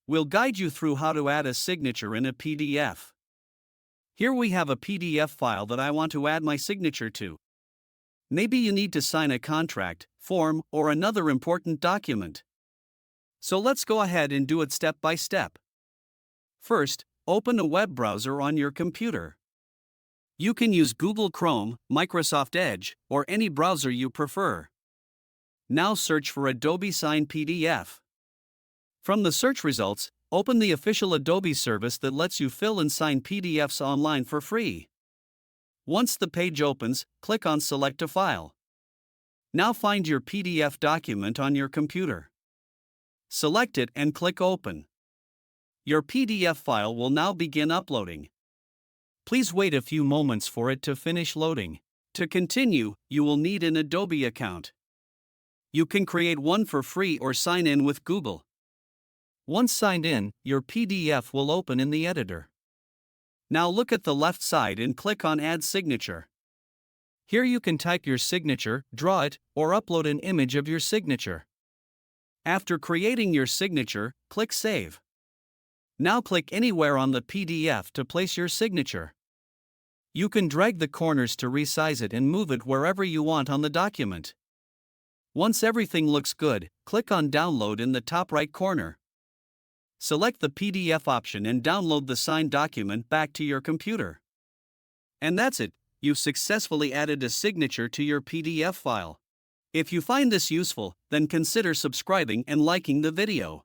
We'll guide you through how to add a signature in a PDF. Here we have a PDF file that I want to add my signature to. Maybe you need to sign a contract, form, or another important document. So let's go ahead and do it step by step. First, open a web browser on your computer. You can use Google Chrome, Microsoft Edge, or any browser you prefer. Now search for Adobe Sign PDF. From the search results, open the official Adobe service that lets you fill and sign PDFs online for free. Once the page opens, click on Select a File. Now find your PDF document on your computer. Select it and click Open. Your PDF file will now begin uploading. Please wait a few moments for it to finish loading. To continue, you will need an Adobe account. You can create one for free or sign in with Google. Once signed in, your PDF will open in the editor. Now look at the left side and click on Add Signature. Here you can type your signature, draw it, or upload an image of your signature. After creating your signature, click Save. Now click anywhere on the PDF to place your signature. You can drag the corners to resize it and move it wherever you want on the document. Once everything looks good, click on Download in the top right corner. Select the PDF option and download the signed document back to your computer. And that's it, you've successfully added a signature to your PDF file. If you find this useful, then consider subscribing and liking the video.